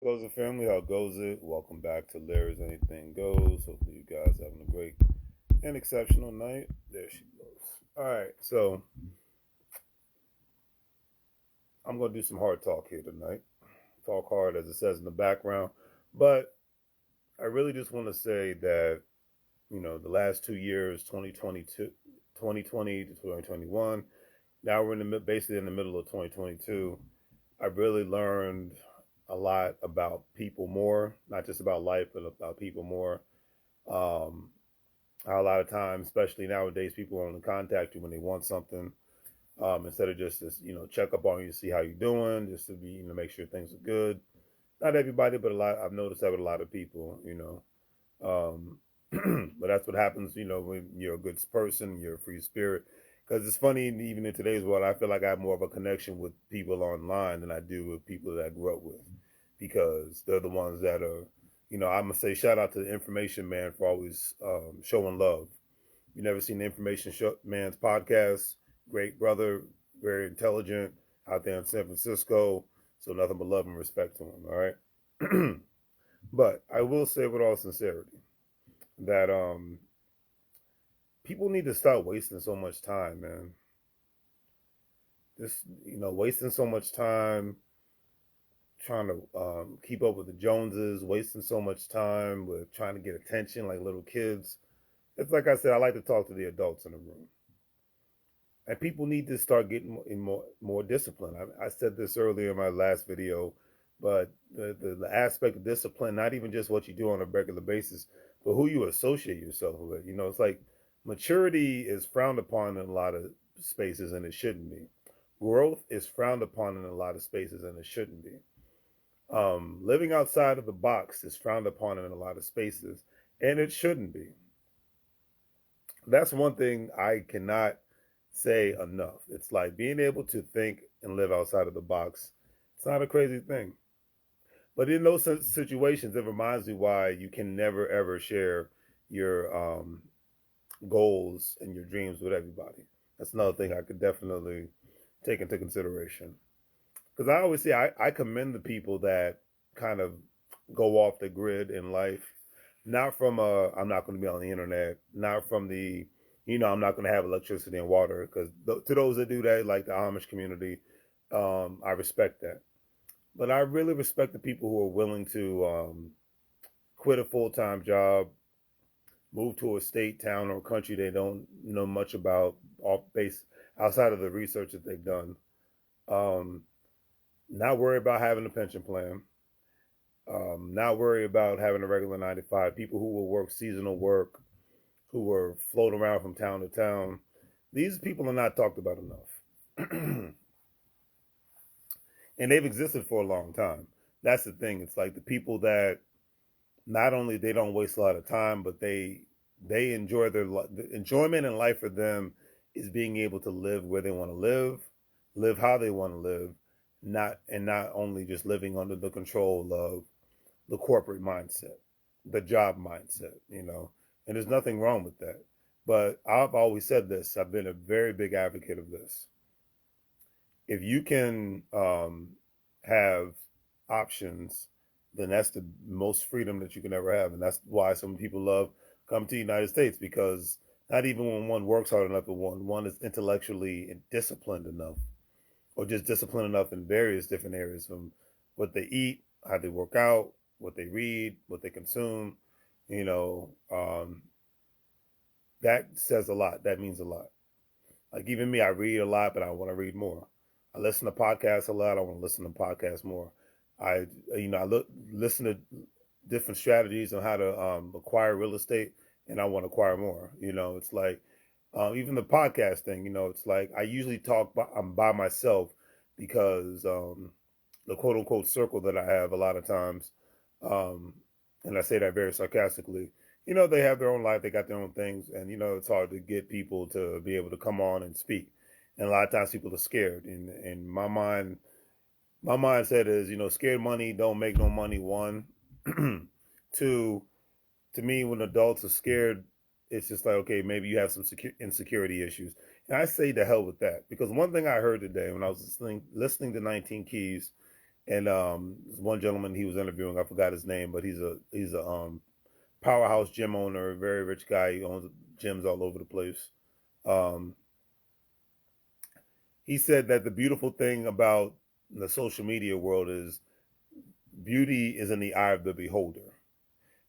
Goes the family, how goes it? Welcome back to Larry's Anything Goes. Hopefully you guys having a great and exceptional night. There she goes. All right, so I'm gonna do some hard talk here tonight. Talk hard as it says in the background, but I really just want to say that the last 2 years, 2022, 2020 to 2021. Now we're basically in the middle of 2022. I really learned a lot about people more, not just about life, but about people more. Um, a lot of times, especially nowadays, people want to contact you when they want something, instead of just this, check up on you to see how you're doing, just to be, make sure things are good. Not everybody, but a lot. I've noticed that with a lot of people. But that's what happens, when you're a good person, you're a free spirit. Because it's funny, even in today's world, I feel like I have more of a connection with people online than I do with people that I grew up with, because they're the ones that are, I'm gonna say shout out to the Information Man for always showing love. You never seen the Man's podcast? Great brother, very intelligent, out there in San Francisco. So nothing but love and respect to him. All right. But I will say with all sincerity that people need to stop wasting so much time, man. Just wasting so much time trying to keep up with the Joneses, wasting so much time with trying to get attention like little kids. It's like I said, I like to talk to the adults in the room, and people need to start getting in more discipline. I said this earlier in my last video, but the aspect of discipline, not even just what you do on a regular basis, but who you associate yourself with. It's like maturity is frowned upon in a lot of spaces, and it shouldn't be. Growth is frowned upon in a lot of spaces, and it shouldn't be. Living outside of the box is frowned upon in a lot of spaces, and it shouldn't be. That's one thing I cannot say enough. It's like being able to think and live outside of the box. It's not a crazy thing. But in those situations, it reminds me why you can never ever share your goals and your dreams with everybody. That's another thing I could definitely take into consideration. Because I always say I commend the people that kind of go off the grid in life, not from I'm not going to be on the internet, not from the I'm not going to have electricity and water, because to those that do that, like the Amish community, I respect that. But I really respect the people who are willing to quit a full time job, move to a state, town, or country they don't know much about, off base outside of the research that they've done. Um, Not worry about having a pension plan. Not worry about having a regular 9 to 5. People who will work seasonal work, who were floating around from town to town. These people are not talked about enough. And they've existed for a long time. That's the thing. It's like the people that not only they don't waste a lot of time, but they enjoy the enjoyment in life for them is being able to live where they want to live how they want to live, not only just living under the control of the corporate mindset, the job mindset. And there's nothing wrong with that. But I've always said this. I've been a very big advocate of this. If you can have options, then that's the most freedom that you can ever have. And that's why some people love come to the United States, because not even when one works hard enough, but one is intellectually disciplined enough, or just disciplined enough in various different areas, from what they eat, how they work out, what they read, what they consume. You know, um, that says a lot. That means a lot. Like even me, I read a lot, but I want to read more. I listen to podcasts a lot. I want to listen to podcasts more. I, I listen to different strategies on how to acquire real estate, and I want to acquire more. It's like even the podcast thing. It's like I usually I'm by myself, because the quote unquote circle that I have a lot of times, um, and I say that very sarcastically. They have their own life, they got their own things, and it's hard to get people to be able to come on and speak. And a lot of times people are scared. And my mindset is, scared money don't make no money. One, two, to me, when adults are scared, it's just like, okay, maybe you have some insecurity issues. And I say the hell with that, because one thing I heard today when I was listening to 19 Keys, And one gentleman he was interviewing, I forgot his name, but he's a powerhouse gym owner, very rich guy. He owns gyms all over the place. Um, he said that the beautiful thing about the social media world is beauty is in the eye of the beholder.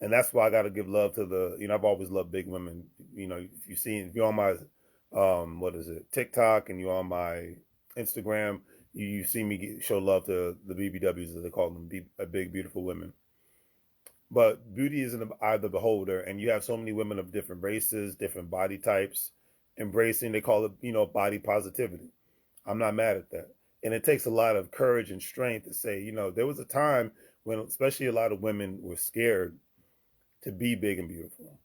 And that's why I got to give love to I've always loved big women. If you're on my, what is it, TikTok, and you're on my Instagram, you see me show love to the BBWs, as they call them, big, beautiful women. But beauty is in the eye of the beholder, and you have so many women of different races, different body types, embracing, they call it, body positivity. I'm not mad at that. And it takes a lot of courage and strength to say, there was a time when, especially a lot of women were scared to be big and beautiful.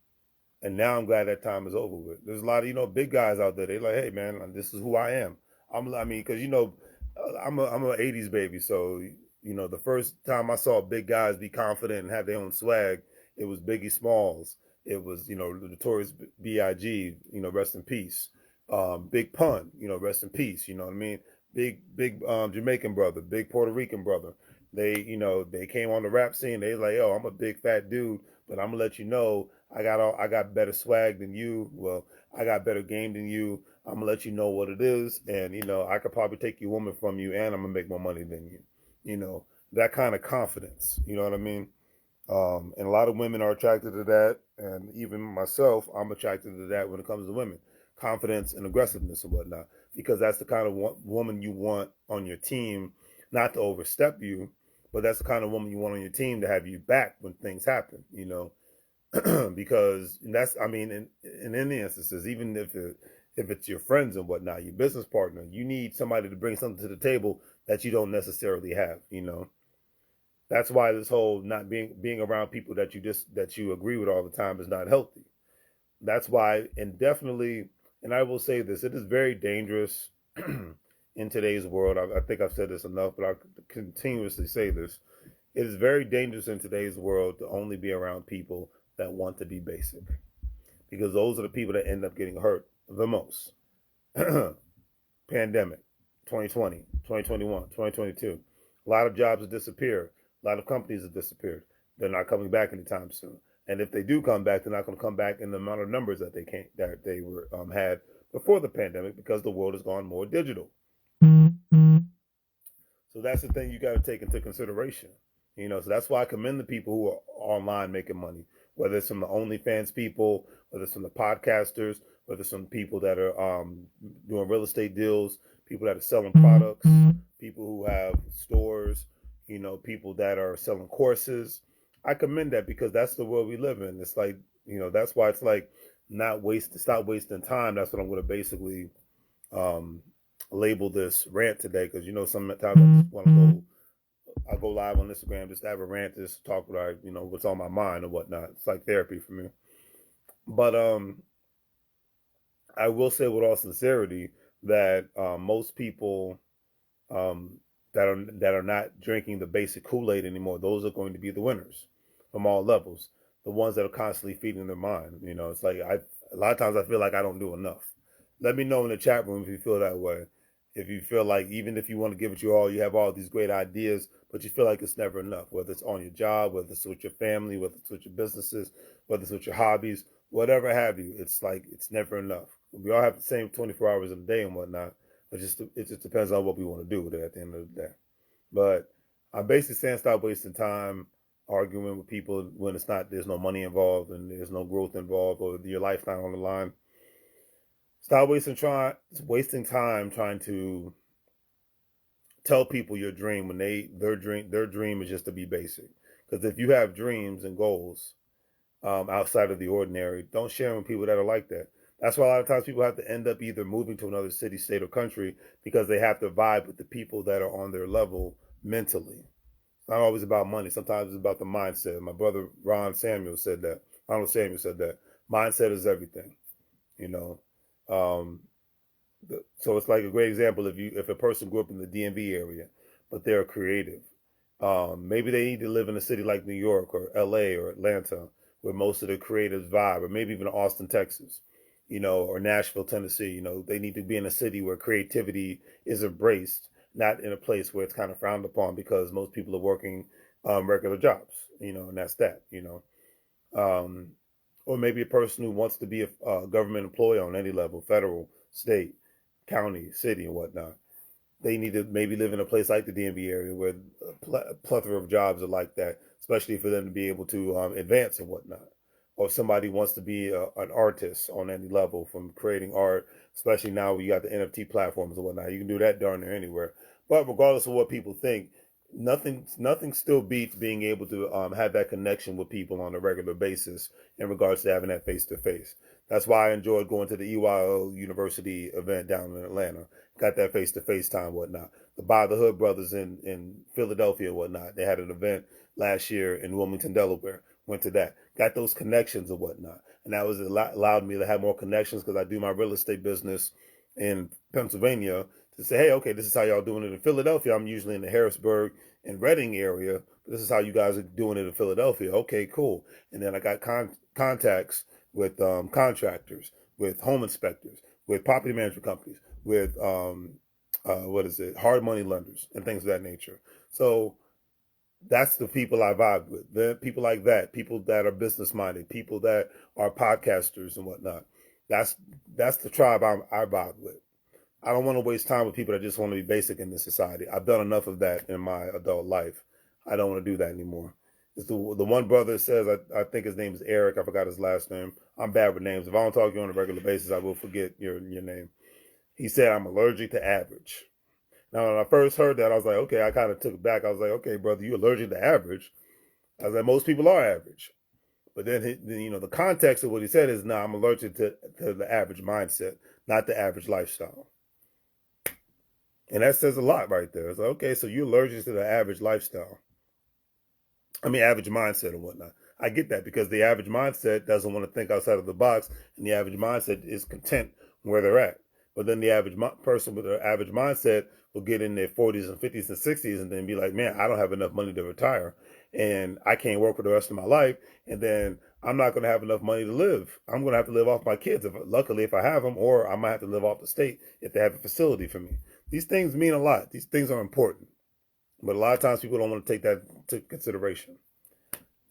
And now I'm glad that time is over with. There's a lot of, big guys out there. They're like, hey, man, this is who I am. Because, I'm an 80s baby. So, the first time I saw big guys be confident and have their own swag, it was Biggie Smalls. It was, the Notorious B.I.G., rest in peace. Big Pun, rest in peace. You know what I mean? Big Jamaican brother, big Puerto Rican brother. They came on the rap scene. They was like, yo, I'm a big fat dude, but I'm gonna let you know I got better swag than you. Well, I got better game than you. I'm gonna let you know what it is, and I could probably take your woman from you, and I'm gonna make more money than you. That kind of confidence. You know what I mean? And a lot of women are attracted to that, and even myself, I'm attracted to that when it comes to women, confidence and aggressiveness and whatnot, because that's the kind of woman you want on your team, not to overstep you, but that's the kind of woman you want on your team to have you back when things happen. Because that's, in any instances, even if it's your friends and whatnot, your business partner, you need somebody to bring something to the table that you don't necessarily have. That's why this whole not being around people that you agree with all the time is not healthy. That's why, and definitely, and I will say this, it is very dangerous in today's world. I think I've said this enough, but I continuously say this. It is very dangerous in today's world to only be around people that want to be basic, because those are the people that end up getting hurt the most. Pandemic, 2020, 2021, 2022. A lot of jobs have disappeared. A lot of companies have disappeared. They're not coming back anytime soon. And if they do come back, they're not going to come back in the amount of numbers that they were had before the pandemic, because the world has gone more digital. So that's the thing you got to take into consideration. So that's why I commend the people who are online making money, whether it's from the OnlyFans people, whether it's from the podcasters, whether it's from people that are doing real estate deals, people that are selling products, people who have stores, people that are selling courses. I commend that, because that's the world we live in. It's like, that's why it's like, stop wasting time. That's what I'm going to basically label this rant today, because sometimes I just want to I go live on Instagram just to have a rant, just talk about what's on my mind or whatnot. It's like therapy for me. But I will say with all sincerity that most people um, that are not drinking the basic Kool-Aid anymore, those are going to be the winners from all levels. The ones that are constantly feeding their mind. It's like a lot of times I feel like I don't do enough. Let me know in the chat room if you feel that way. If you feel like, even if you want to give it your all, you have all these great ideas, but you feel like it's never enough, whether it's on your job, whether it's with your family, whether it's with your businesses, whether it's with your hobbies, whatever have you. It's like, it's never enough. We all have the same 24 hours in a day and whatnot. It just depends on what we want to do with it at the end of the day. But I'm basically saying, stop wasting time arguing with people when there's no money involved and there's no growth involved, or your life's not on the line. Stop wasting time trying to tell people your dream when their dream is just to be basic. Because if you have dreams and goals outside of the ordinary, don't share them with people that are like that. That's why a lot of times people have to end up either moving to another city, state, or country, because they have to vibe with the people that are on their level mentally. It's not always about money. Sometimes it's about the mindset. My brother Ronald Samuel said that. Mindset is everything. You know, um, so it's like a great example. If a person grew up in the DMV area, but they're creative, maybe they need to live in a city like New York or LA or Atlanta, where most of the creatives vibe, or maybe even Austin, Texas, or Nashville, Tennessee. They need to be in a city where creativity is embraced, not in a place where it's kind of frowned upon because most people are working regular jobs, and that's that, or maybe a person who wants to be a government employee on any level, federal, state, county, city, and whatnot. They need to maybe live in a place like the DMV area where a plethora of jobs are like that, especially for them to be able to advance and whatnot. Or if somebody wants to be an artist on any level, from creating art, especially now you got the NFT platforms and whatnot. You can do that darn near anywhere. But regardless of what people think, nothing still beats being able to have that connection with people on a regular basis in regards to having that face to face. That's why I enjoyed going to the EYO University event down in Atlanta. Got that face to face time, whatnot. The Buy the Hood brothers in Philadelphia and whatnot. They had an event last year in Wilmington, Delaware. Went to that. Got those connections and whatnot. And that was allowed me to have more connections because I do my real estate business in Pennsylvania, to say, hey, okay, this is how y'all doing it in Philadelphia. I'm usually in the Harrisburg and Reading area. But this is how you guys are doing it in Philadelphia. Okay, cool. And then I got contacts with contractors, with home inspectors, with property management companies, with hard money lenders and things of that nature. So that's the people I vibe with. The people like that, people that are business minded, people that are podcasters and whatnot. That's the tribe I vibe with. I don't want to waste time with people that just want to be basic in this society. I've done enough of that in my adult life. I don't want to do that anymore. It's the one brother says, I think his name is Eric. I forgot his last name. I'm bad with names. If I don't talk to you on a regular basis, I will forget your name. He said, I'm allergic to average. Now, when I first heard that, I was like, okay, I kind of took it back. I was like, okay, brother, you allergic to average? I was like, most people are average. But then, the context of what he said is, no, I'm allergic to the average mindset, not the average lifestyle. And that says a lot right there. It's like, okay, so you're allergic to the average lifestyle. Average mindset and whatnot. I get that because the average mindset doesn't want to think outside of the box, and the average mindset is content where they're at. But then the average person with the average mindset will get in their 40s and 50s and 60s and then be like, man, I don't have enough money to retire, and I can't work for the rest of my life, and then I'm not going to have enough money to live. I'm going to have to live off my kids, luckily if I have them, or I might have to live off the state if they have a facility for me. These things mean a lot. These things are important. But a lot of times people don't want to take that into consideration.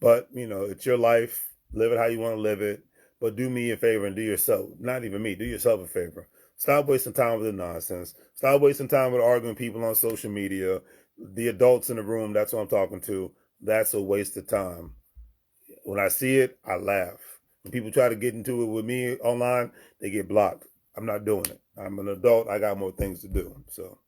But, it's your life. Live it how you want to live it. But do me a favor and do yourself, not even me, do yourself a favor. Stop wasting time with the nonsense. Stop wasting time with arguing people on social media. The adults in the room, that's what I'm talking to. That's a waste of time. When I see it, I laugh. When people try to get into it with me online, they get blocked. I'm not doing it. I'm an adult. I got more things to do. So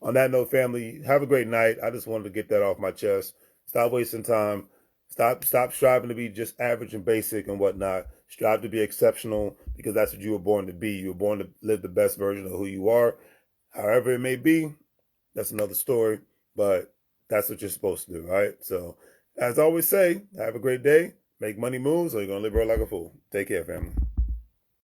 on that note, family, have a great night. I just wanted to get that off my chest. Stop wasting time. Stop striving to be just average and basic and whatnot. Strive to be exceptional because that's what you were born to be. You were born to live the best version of who you are. However it may be, that's another story. But that's what you're supposed to do, right? So as I always say, have a great day. Make money moves or you're going to live real like a fool. Take care, family.